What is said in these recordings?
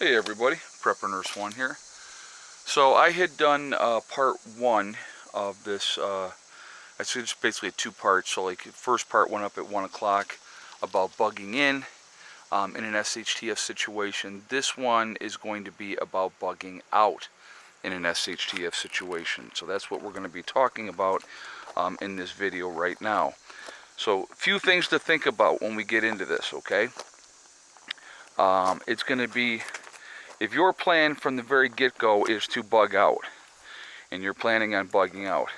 Hey everybody, Prepper Nurse 1 here. So I had done part 1 of this, it's just basically 2 parts. So like first part went up at 1 o'clock about bugging in an S.H.T.F situation. This one is going to be about bugging out in an S.H.T.F situation. So that's what we're going to be talking about in this video right now. So a few things to think about when we get into this, okay? It's going to be, if your plan from the very get-go is to bug out, and you're planning on bugging out,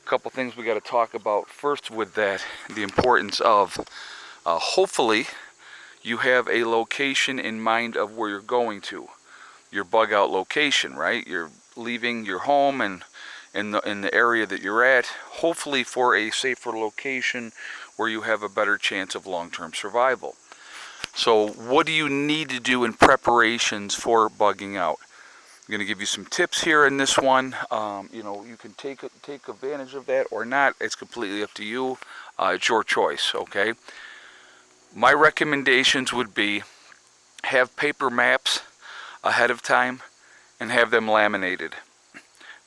a couple things we got to talk about first with that. The importance of, hopefully, you have a location in mind of where you're going to. Your bug out location, right? You're leaving your home and in the area that you're at, hopefully for a safer location where you have a better chance of long-term survival. So what do you need to do in preparations for bugging out? I'm going to give you some tips here in this one. You can take advantage of that or not. It's completely up to you. It's your choice, okay? My recommendations would be have paper maps ahead of time and have them laminated.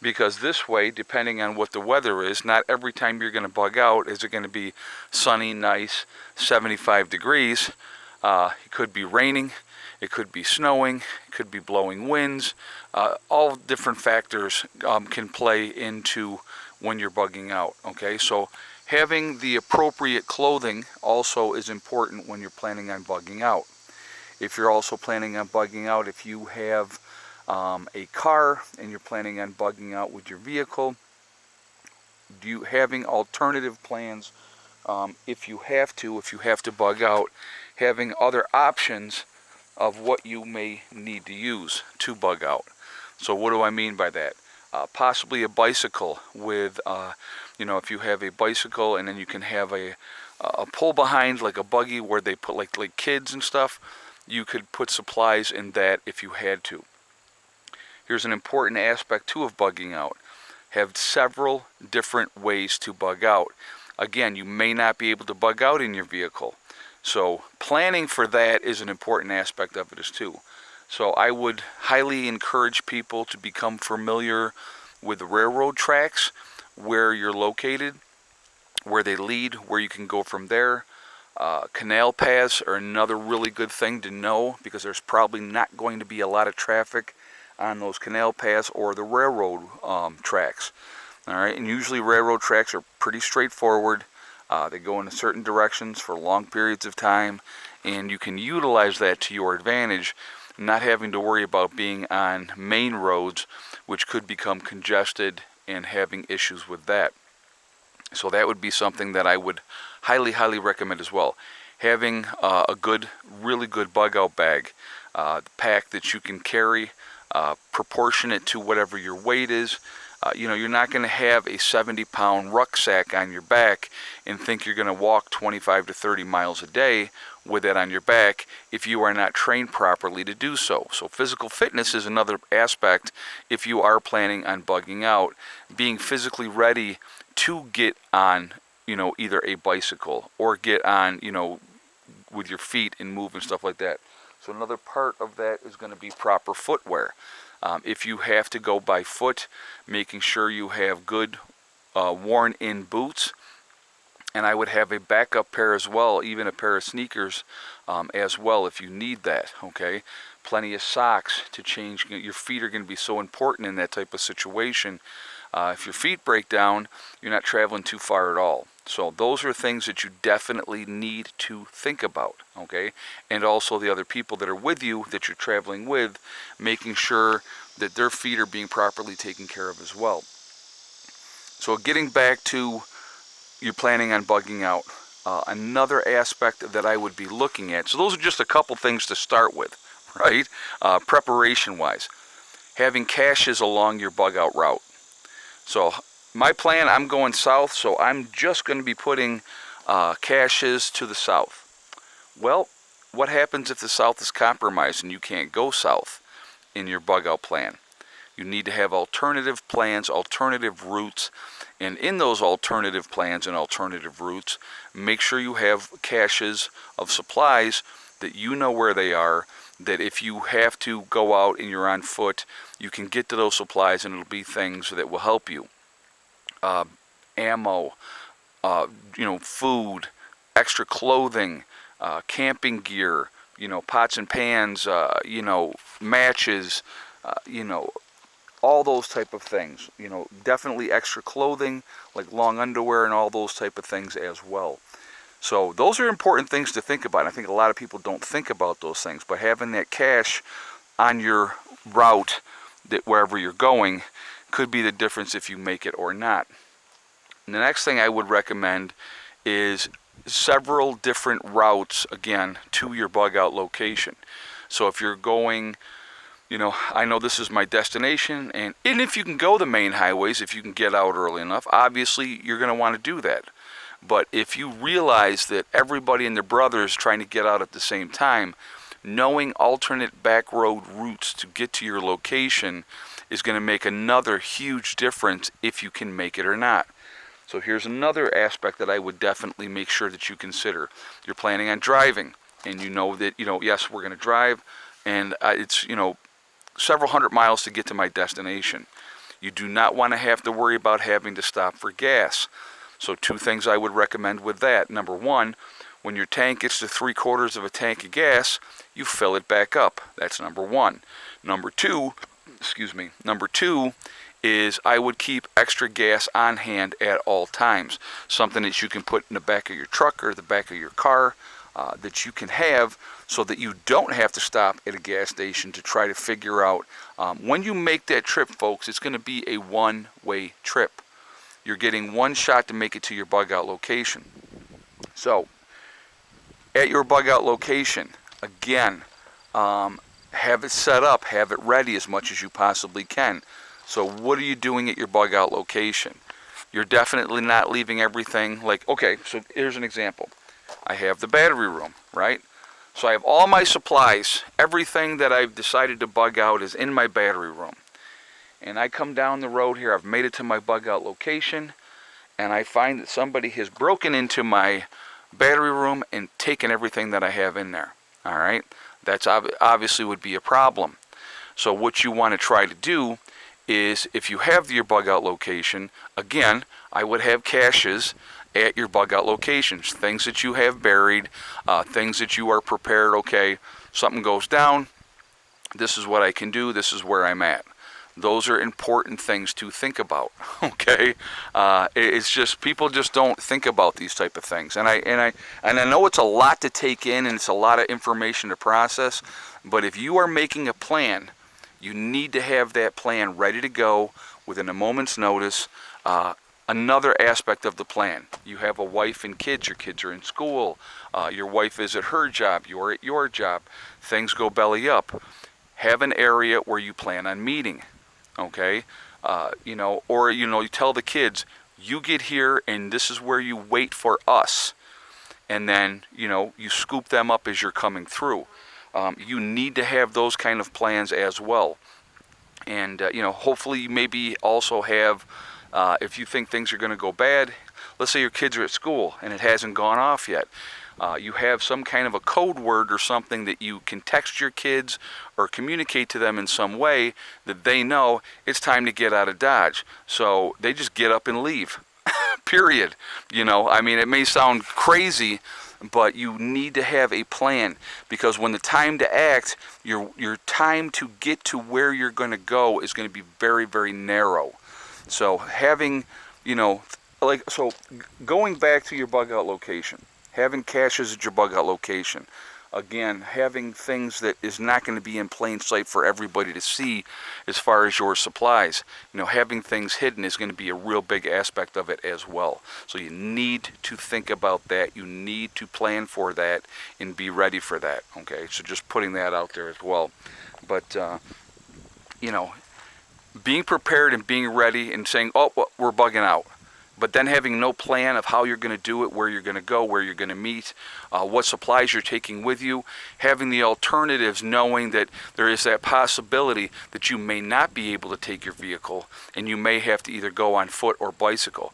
Because this way, depending on what the weather is, not every time you're going to bug out is it going to be sunny, nice, 75 degrees. It could be raining, it could be snowing, it could be blowing winds. All different factors can play into when you're bugging out, okay? So having the appropriate clothing also is important when you're planning on bugging out. If you're also planning on bugging out, if you have a car and you're planning on bugging out with your vehicle, having alternative plans if you have to bug out, having other options of what you may need to use to bug out. So what do I mean by that? Possibly a bicycle with, if you have a bicycle and then you can have a pull behind, like a buggy where they put like kids and stuff, you could put supplies in that if you had to. Here's an important aspect too of bugging out. Have several different ways to bug out. Again, you may not be able to bug out in your vehicle. So planning for that is an important aspect of it as too. So I would highly encourage people to become familiar with the railroad tracks, where you're located, where they lead, where you can go from there. Canal paths are another really good thing to know, because there's probably not going to be a lot of traffic on those canal paths or the railroad tracks. All right, and usually railroad tracks are pretty straightforward. They go in certain directions for long periods of time, and you can utilize that to your advantage, not having to worry about being on main roads, which could become congested and having issues with that. So that would be something that I would highly, highly recommend as well. Having a really good bug out bag, pack that you can carry, proportionate to whatever your weight is. You're not going to have a 70-pound rucksack on your back and think you're going to walk 25 to 30 miles a day with it on your back if you are not trained properly to do so. So physical fitness is another aspect if you are planning on bugging out. Being physically ready to get on, either a bicycle or get on, with your feet and move and stuff like that. So another part of that is going to be proper footwear. If you have to go by foot, making sure you have good worn-in boots. And I would have a backup pair as well, even a pair of sneakers as well if you need that, okay? Plenty of socks to change. Your feet are going to be so important in that type of situation. If your feet break down, you're not traveling too far at all. So those are things that you definitely need to think about, okay? And also the other people that are with you, that you're traveling with, making sure that their feet are being properly taken care of as well. So getting back to you're planning on bugging out, another aspect that I would be looking at, so those are just a couple things to start with, right? Preparation-wise, having caches along your bug out route. So my plan, I'm going south, so I'm just going to be putting caches to the south. Well, what happens if the south is compromised and you can't go south in your bug out plan? You need to have alternative plans, alternative routes, and in those alternative plans and alternative routes, make sure you have caches of supplies that you know where they are, that if you have to go out and you're on foot, you can get to those supplies, and it'll be things that will help you. Ammo, food, extra clothing, camping gear, pots and pans, matches, all those type of things. Definitely extra clothing, like long underwear and all those type of things as well. So those are important things to think about. I think a lot of people don't think about those things, but having that cash on your route, that wherever you're going, could be the difference if you make it or not. And the next thing I would recommend is several different routes, again, to your bug out location. So if you're going, I know this is my destination, and if you can go the main highways, if you can get out early enough, obviously you're going to want to do that. But if you realize that everybody and their brother is trying to get out at the same time, knowing alternate back road routes to get to your location is going to make another huge difference if you can make it or not. So here's another aspect that I would definitely make sure that you consider. You're planning on driving, and you know that, yes, we're going to drive, and it's, several hundred miles to get to my destination. You do not want to have to worry about having to stop for gas. So 2 things I would recommend with that. Number 1, when your tank gets to 3/4 of a tank of gas, you fill it back up. That's number 1. Number 2 is I would keep extra gas on hand at all times. Something that you can put in the back of your truck or the back of your car, that you can have, so that you don't have to stop at a gas station to try to figure out. When you make that trip, folks, it's going to be a one-way trip. You're getting one shot to make it to your bug out location. So, at your bug out location, again, have it set up, have it ready as much as you possibly can. So what are you doing at your bug out location? You're definitely not leaving everything like, okay, so here's an example. I have the battery room, right? So I have all my supplies, everything that I've decided to bug out is in my battery room. And I come down the road here, I've made it to my bug out location, and I find that somebody has broken into my battery room and taken everything that I have in there. All right? That's obviously would be a problem. So what you want to try to do is, if you have your bug out location, again, I would have caches at your bug out locations, things that you have buried, things that you are prepared, okay, something goes down, this is what I can do, this is where I'm at. Those are important things to think about, okay? It's just, people just don't think about these type of things. And I know it's a lot to take in, and it's a lot of information to process, but if you are making a plan, you need to have that plan ready to go within a moment's notice. Another aspect of the plan, you have a wife and kids, your kids are in school, your wife is at her job, you're at your job, things go belly up. Have an area where you plan on meeting, okay? You tell the kids, you get here and this is where you wait for us. And then, you scoop them up as you're coming through. You need to have those kind of plans as well. And, hopefully you maybe also have, if you think things are going to go bad, let's say your kids are at school and it hasn't gone off yet. You have some kind of a code word or something that you can text your kids or communicate to them in some way that they know it's time to get out of Dodge. So they just get up and leave, period. It may sound crazy, but you need to have a plan, because when the time to act, your time to get to where you're going to go is going to be very, very narrow. So having, going back to your bug out location, having caches at your bug out location, again, having things that is not going to be in plain sight for everybody to see as far as your supplies. Having things hidden is going to be a real big aspect of it as well. So you need to think about that. You need to plan for that and be ready for that. Okay, so just putting that out there as well. But, being prepared and being ready and saying, oh, we're bugging out. But then having no plan of how you're going to do it, where you're going to go, where you're going to meet, what supplies you're taking with you, having the alternatives, knowing that there is that possibility that you may not be able to take your vehicle and you may have to either go on foot or bicycle.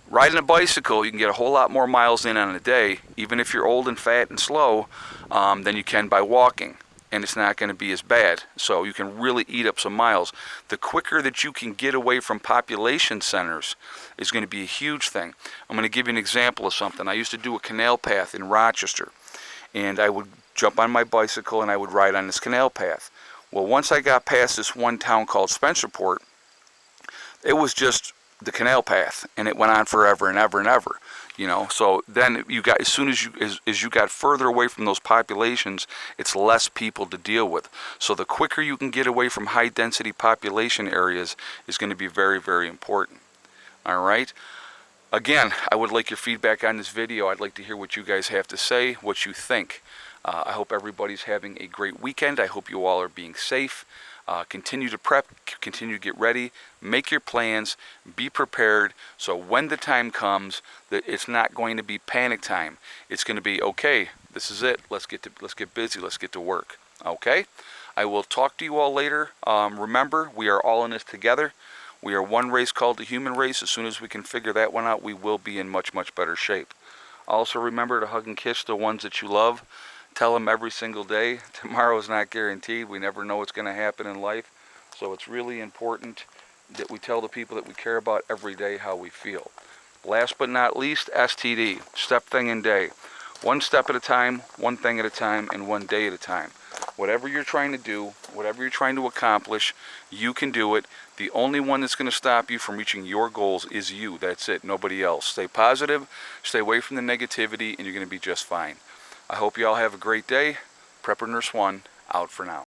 Riding a bicycle, you can get a whole lot more miles in on a day, even if you're old and fat and slow, than you can by walking. And it's not going to be as bad. So you can really eat up some miles. The quicker that you can get away from population centers is going to be a huge thing. I'm going to give you an example of something. I used to do a canal path in Rochester, and I would jump on my bicycle and I would ride on this canal path. Well, once I got past this one town called Spencerport, it was just the canal path, and it went on forever and ever and ever. So then you got, as soon as you got further away from those populations, it's less people to deal with. So the quicker you can get away from high density population areas is going to be very, very important. All right. Again, I would like your feedback on this video. I'd like to hear what you guys have to say, what you think. I hope everybody's having a great weekend. I hope you all are being safe. Continue to prep, continue to get ready, make your plans, be prepared, so when the time comes, that it's not going to be panic time. It's going to be, okay, this is it. Let's get busy. Let's get to work. Okay? I will talk to you all later. Remember, we are all in this together. We are one race called the human race. As soon as we can figure that one out, we will be in much, much better shape. Also remember to hug and kiss the ones that you love. Tell them every single day. Tomorrow is not guaranteed. We never know what's going to happen in life. So it's really important that we tell the people that we care about every day how we feel. Last but not least, STD. Step, thing, and day. One step at a time, one thing at a time, and one day at a time. Whatever you're trying to do, whatever you're trying to accomplish, you can do it. The only one that's going to stop you from reaching your goals is you. That's it. Nobody else. Stay positive. Stay away from the negativity, and you're going to be just fine. I hope you all have a great day. Prepper Nurse 1, out for now.